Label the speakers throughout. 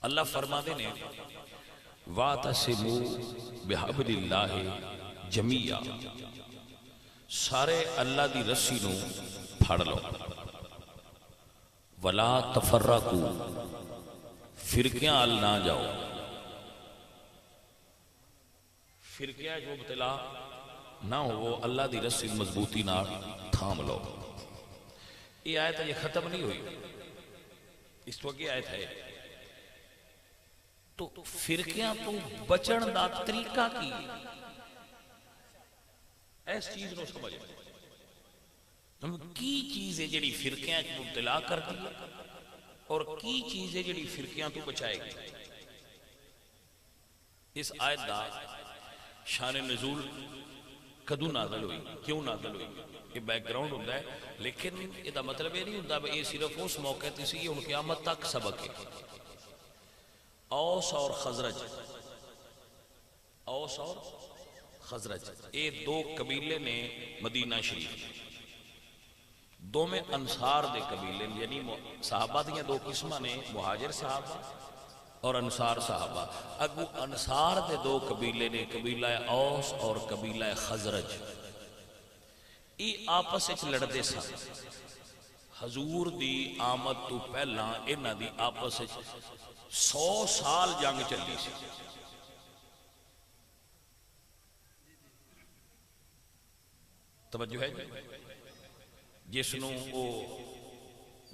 Speaker 1: اللہ فرما دے نے وَاعْتَصِمُوا بِحَبْلِ اللَّهِ جَمِيعًا، سارے اللہ دی رسی نو پھڑ لو، وَلَا تَفَرَّقُوا، فرقیاں ال نہ جاؤ، فرقیاں جو مبتلا نہ ہو، اللہ دی رسی مضبوطی نہ تھام لو۔ یہ آیت یہ ختم نہیں ہوئی، اس تو کی آیت ہے۔ تو فرقیاں تو بچن دا طریقہ کی اس چیز نو سمجھ کی چیز ہے جڑی فرقیاں کو مبتلا کر دی اور کی چیز ہے جڑی فرقیاں تو بچائے گی۔ اس آیت دا شان نزول کدو نازل ہوئی، کیوں نازل ہوئی، یہ بیک گراؤنڈ ہوتا ہے، لیکن یہ دا مطلب یہ نہیں ہوتا کہ یہ صرف اس موقع تے سی ان قیامت تک سبق ہے۔ اوس اور خزرج، اوس اور خزرج یہ دو قبیلے نے مدینہ شریف، دو میں انصار دے قبیلے، یعنی صحابہ دیاں دو قسمہ نے، مہاجر صحابہ اور انصار صحابہ۔ اگو انصار دے دو قبیلے نے، قبیلہ اوس اور قبیلہ خزرج، یہ آپس وچ لڑدے سن۔ حضور دی آمد تو پہلا انہاں دی آپس وچ 100 سال جنگ چلی سی۔ توجہ ہے جس نو وہ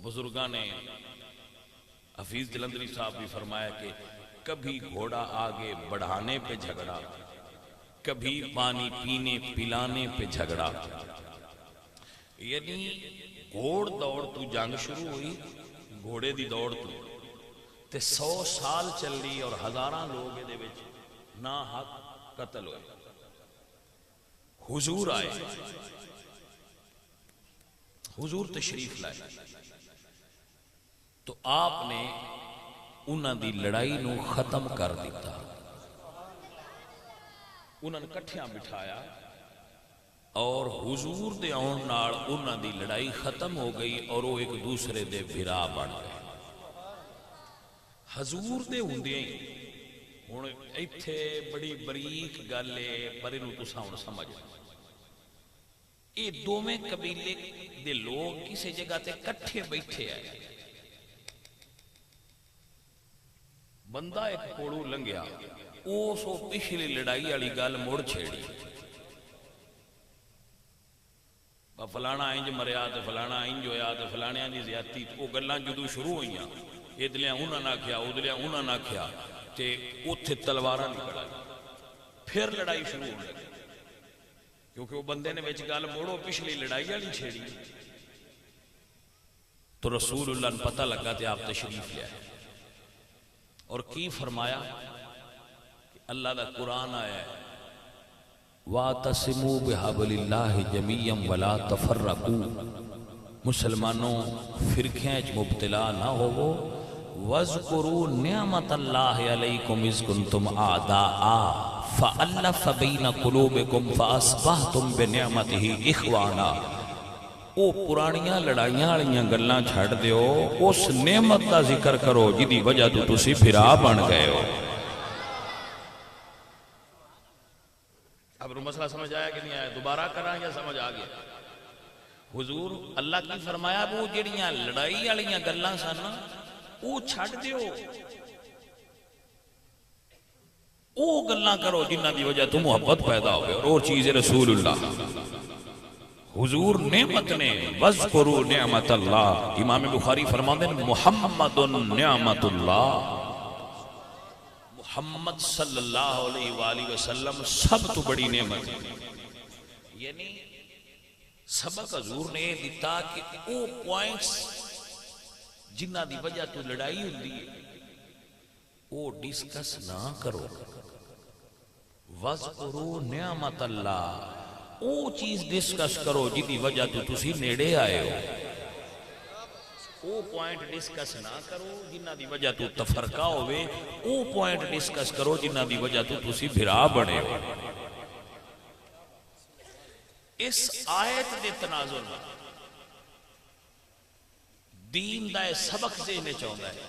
Speaker 1: بزرگاں نے، حفیظ جلندری صاحب بھی فرمایا کہ کبھی گھوڑا آگے بڑھانے پہ جھگڑا، کبھی پانی پینے پلانے پہ جھگڑا، یعنی گھوڑ دوڑ تو جنگ شروع ہوئی، گھوڑے دی دوڑ تو تے 100 سال چلی اور ہزاراں لوگ دے وچ نا حق قتل ہوئے۔ حضور آئے، حضور تشریف لائے تو آپ نے انہاں دی لڑائی نو ختم کر دیتا، انہاں نے کٹھیاں بٹھایا اور حضور دے آن نال انہاں دی لڑائی ختم ہو گئی اور وہ ایک دوسرے دے بھرا بن گئے۔ حضور دے ہوندے ہن ایتھے بڑی بریک گل ہے، پر اینوں تساں ہن سمجھ، یہ دوویں قبیلے دے لوگ کسی جگہ تے کٹھے بیٹھے آئے، بندہ ایک کوڑو لنگیا، اس پچھلی لڑائی والی گل مڑ چھیڑی، فلانا انج مریا تے فلانا انج ہویا تے فلانیاں دی زیادتی، وہ گلاں جدوں شروع ہوئیاں، ادلیاں انہاں نہ آکھیا ادلیاں انہاں نہ آکھیا تے اوتھے تلواراں نکل آئی، پھر لڑائی شروع ہونے لگی، کیونکہ وہ بندے نے وچ گل موڑو پچھلی لڑائی والی چھیڑی۔ تو رسول اللہ نے پتہ لگا تے آپ تشریف لے آئے اور کی فرمایا کہ اللہ دا قرآن آیا ہے وَاعْتَصِمُوا بِحَبْلِ اللَّهِ جَمِيعًا وَلَا تَفَرَّقُوا، مسلمانوں فرقیں مبتلا نہ ہوو، وَاذْكُرُوا نِعْمَةَ اللَّهِ عَلَيْكُمْ إِذْ كُنْتُمْ أَعْدَاءً فَأَلَّفَ بَيْنَ قُلُوبِكُمْ فَأَصْبَحْتُمْ بِنِعْمَتِهِ إِخْوَانًا۔ او پرانیاں لڑائیاں والیاں گلاں چھڑ دیو، اس نعمت دا ذکر کرو جدی وجہ تو تسی بھرا بن گئے ہو۔ اب مسئلہ سمجھ آیا کہ نہیں آیا؟ دوبارہ کرا یا سمجھ آ گیا؟ حضور اللہ کی فرمایا وہ جڑیاں لڑائی والیاں گلاں سن وہ چھڑ دیو، وہ گلاں کرو جنہ دی وجہ تو محبت پیدا ہوئے، اور وہ چیز رسول اللہ حضور نعمت نے وَاذْكُرُوا نِعْمَةَ اللَّهِ۔ امام بخاری فرماتے ہیں محمد نعمت اللہ، محمد صلی اللہ علیہ وآلہ وسلم سب تو بڑی نعمت ہے۔ یعنی سبق حضور نے دیتا کہ وہ پوائنٹس جنہ دی وجہ تو لڑائی ہوندی ہے وہ ڈسکس نہ کرو، وَاذْكُرُوا نِعْمَةَ اللَّهِ، وہ چیز ڈسکس کرو جدی وجہ تو تسی نیڑے آئے ہو، وہ پوائنٹ ڈسکس نہ کرو جنہ دی وجہ تو تفرقہ ہوئے، وہ پوائنٹ ڈسکس کرو جنہ دی وجہ تو تسی بھرا بڑے ہو۔ اس آیت دے تناظر دین دا سبق ذہنے چاہتا ہے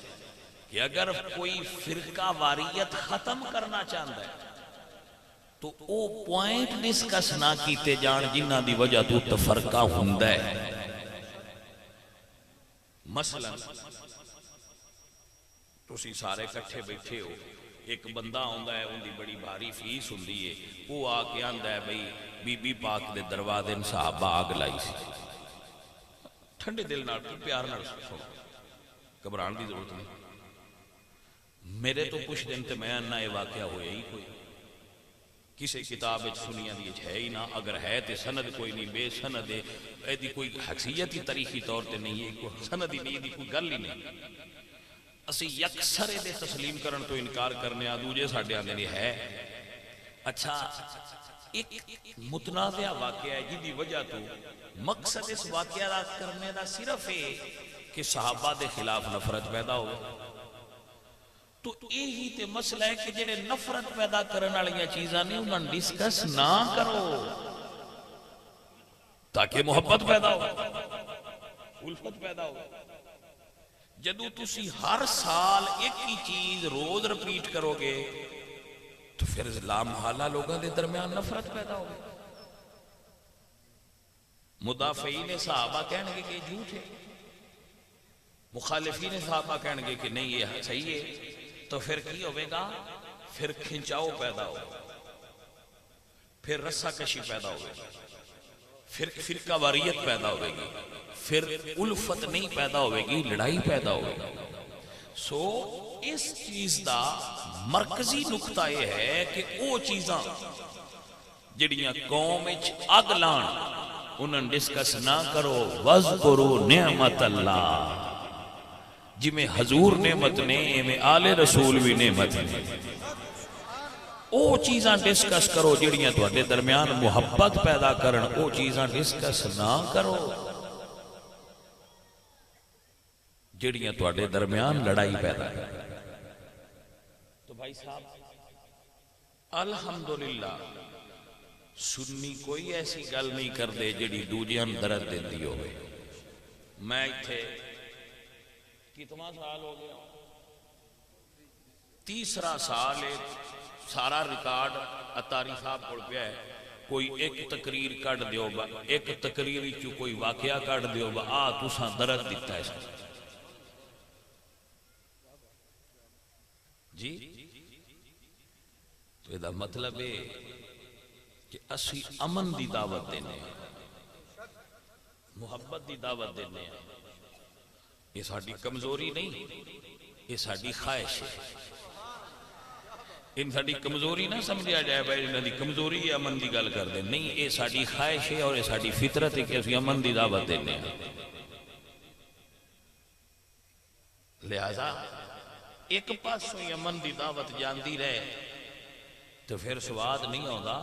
Speaker 1: کہ اگر کوئی فرقہ واریت ختم کرنا چاہتا ہے تو او پوائنٹ ڈسکس نہ کیتے جان جنہ دی وجہ تو تفرقہ ہوندا ہے. مثلا تسی سارے کٹھے بیٹھے ہو، ایک بندہ آندا ہے، ان دی بڑی بھاری فیس ہوندی ہے، وہ آ کے آندا ہے بھئی بی بی پاک دے دروازے صحابہ آگ لائی سی. ٹھنڈے دل نال پیار نال سنو، گھبران دی ضرورت نہیں. میرے تو کچھ دن تے میں نہ یہ واقعہ ہویا ہی کوئی کسی کتاب سنیاں دی ہے ہی نہ، اگر ہے تے سند کوئی نہیں، بے سند ہے، ایدی کوئی حیثیت ہی تاریخی طور تے نہیں ہے، کوئی سند ہی نہیں، ایدی کوئی گل ہی نہیں. اسی یکسر دے تسلیم کرن تو انکار کرنے دوجے ساڈے آندے نہیں ہے. اچھا ایک متنازع واقعہ ہے جی دی وجہ تو مقصد اس واقعہ دا کرنے دا صرف ہے کہ صحابہ دے خلاف نفرت پیدا ہو. تو یہی تے مسئلہ ہے کہ جنہیں نفرت پیدا کرنے والی چیزاں نہیں انہاں ڈسکس نہ کرو تاکہ محبت پیدا ہو، الفت پیدا ہو. جدو تسی ہر سال ایک ہی چیز روز رپیٹ کرو گے تو پھر لا محالہ لوگوں دے درمیان نفرت پیدا ہو. مدافعین صحابہ کہنے گے کہ یہ جھوٹ ہے، مخالفین صحابہ کہنے گے کہ نہیں یہ صحیح ہے. تو پھر کی ہوئے گا؟ پھر کھنچاؤ پیدا ہو، پھر رسہ کشی پیدا ہوئے گی، پھر فرقہ واریت پیدا ہوئے گی، پھر الفت نہیں پیدا ہوئے گی، لڑائی پیدا ہوئے گی. سو اس چیز دا مرکزی نقطہ یہ ہے کہ او چیزاں جڑیاں قوم اچ اگ لان انہاں ڈسکس نہ کرو. وَاذْكُرُوا نِعْمَةَ اللَّهِ، جی میں حضور نعمت نے میں آل رسول بھی نعمت نے. او چیزاں ڈسکس کرو جڑیاں تو اڈے درمیان محبت پیدا کرن، او چیزاں ڈسکس نہ کرو جڑیاں تو اڈے درمیان لڑائی پیدا کرن. تو بھائی صاحب الحمدللہ سنی کوئی ایسی گل نہیں کر دے جڑی دوجیاں درد دیندی ہوئے. میں اتھے کتنا سال ہو گیا، تیسرا سال ہے، سارا ریکارڈ اتاری صاحب کو پیا ہے. کوئی ایک تقریر کٹ دیو با، ایک تقریر چو کوئی واقعہ کٹ دیو با، تساں درد دیتا ہے جی. تو یہ مطلب ہے کہ اسی امن دی دعوت دینے ہیں، محبت دی دعوت دینے ہیں. یہ ساڑھی کمزوری نہیں، یہ ساڑھی خواہش ہے. ان ساڑھی کمزوری نہ سمجھا جائے بھائی انہاں دی کمزوری ہے امن دی گل کر دیں، نہیں، یہ ساڑھی خواہش ہے اور یہ ساڑھی فطرت ہے کہ اسی امن دی دعوت دینے ہیں. لہذا ایک پاس ہوئی امن دی دعوت جاندی رہے تو پھر سواد نہیں ہوتا.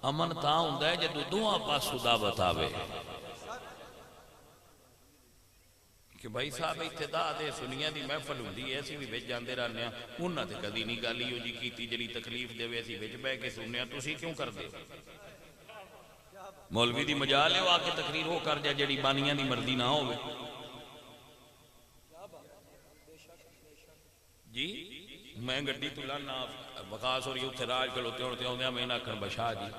Speaker 1: امن تاں ہوندہ ہے جدو دعا پاسو دعوت آوے کہ بھائی صاحب ابتدا دے سنیاں دی محفل ہوندی ہے، اسی بھی وچ جاندے رہنے ہیں، انہاں تے کدی نہیں گل ہو جی کیتی جڑی تکلیف دے وے اسی وچ بیٹھ کے سننے ہیں. تسی کیوں کر دے؟ مولوی دی مجال ہے وہ آ کے تقریر ہو کر جائے جڑی بانیاں دی مرضی نہ ہوئے. جی میں گڈی تو لانا وقاص اور یہ اتھے راج کھلوتے ہوتے ہیں، میں نہ کر بشاہ جی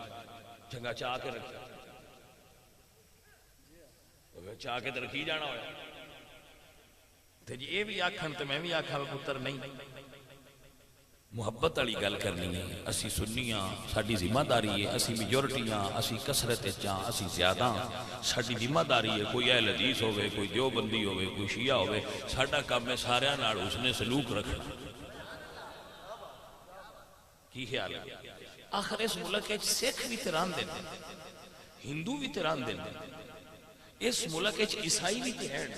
Speaker 1: چنگا چاہ کے رکھا، چاہ کے تو رکھی جانا ہویا. جی یہ بھی آکھن تو میں بھی آکھا پتر نہیں، محبت والی گل کرنی ہے. اسی سنیاں ساڈی ذمہ داری ہے، اسی میجورٹیاں، اسی کثرت چاں، اسی زیادہ ساڈی ذمہ داری ہے. کوئی اہل حدیث ہوئے، کوئی دیوبندی ہوئے، کوئی شیعہ ہوئے، ساڈا کام ہے سارے نال حسن سلوک رکھنا. کی خیال ہے؟ آخر اس ملک سکھ بھی تران دیں، ہندو بھی تران دیں، اس ملک عیسائی بھی تہرن،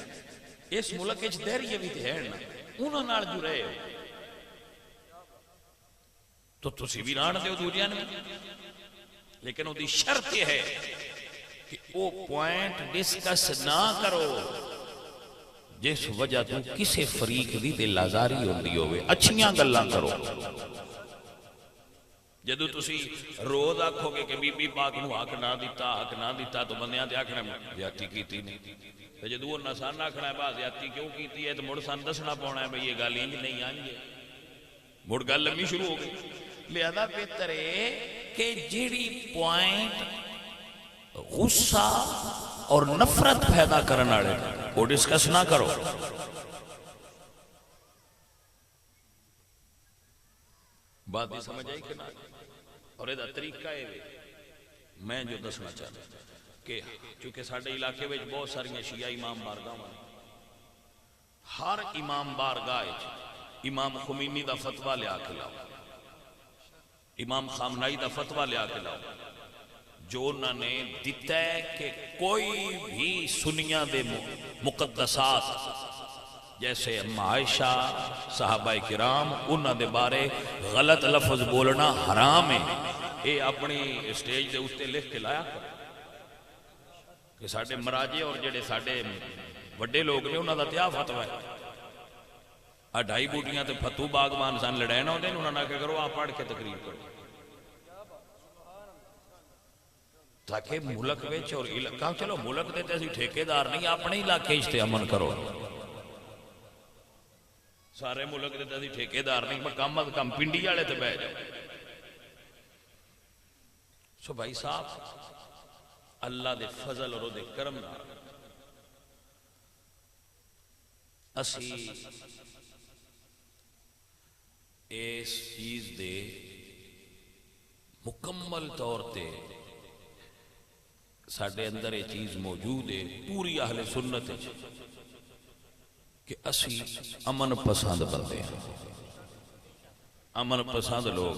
Speaker 1: اس ملک دہریے بھی تہرن، انہوں نال جو رہے ہو تو تسی بھی ران دیو دوجیاں میں. لیکن وہ دی شرط یہ ہے کہ وہ پوائنٹ ڈسکس نہ کرو جس وجہ تو کسے فریق دی دل آزاری ہوندی ہوئے. اچھیاں گلاں کرو. جدو تسی روز آکھو گے کہ بی بی پاک نو حق نہ دیتا، حق نہ دیتا، تو بندیاں تے آکھنا زیادتی کیتی نہیں. جدو انہیں سن آخنا ہے باز زیادتی کیوں کیتی ہے تو مڑ سن دسنا پاؤنا ہے بھئی یہ گل انج نہیں آنج ہے، مڑ گل لمبی شروع ہو گئی۔ لہذا بہتر ہے کہ جیڑی پوائنٹ غصہ اور نفرت پیدا کرنے والے وہ ڈسکس نہ کرو۔ بات بھی سمجھ آئی کہ نہ؟ اور یہ طریقہ ہے میں جو دسنا چاہتا کہ چونکہ ساڑھے علاقے میں بہت ساری شیعہ امام بارگاہ ہیں، ہر امام بارگاہ امام خمینی دا فتوہ لیا کے لاؤ، امام خامنائی دا فتوہ لیا کے لاؤ، جو انہوں نے دیتا ہے کہ کوئی بھی سنیاں دے مقدسات جیسے عائشہ صحابہ کرام انہوں دے بارے غلط لفظ بولنا حرام ہے، اے اپنی سٹیج دے استے لکھ کے لایا کہ ساڑھے مراجے اور جڑے ساڑھے وڈے لوگ نے انہوں دا تیا فتوہ ہے۔ ڈھائی بوٹیاں تے فتو باغبان سان لڑائے نہ ہوتے ہیں، انہوں نے کہا کرو آپ پڑھ کے تقریر کرو تاکہ ملک ویچ اور علاقہ چلو ملک دے تیسی ٹھیکیدار نہیں اپنے علاقے اجتے امن کرو، سارے ملک دے تیسی ٹھیکیدار نہیں کم از کم پنڈی والے تے بہ جاؤ۔ سو بھائی صاحب اللہ دے فضل اور دے کرم نہ اسی اس چیز دے مکمل طور تے ساڑھے اندر یہ چیز موجود ہے پوری اہل سنت ہے کہ اسی امن پسند بندے ہیں، امن پسند لوگ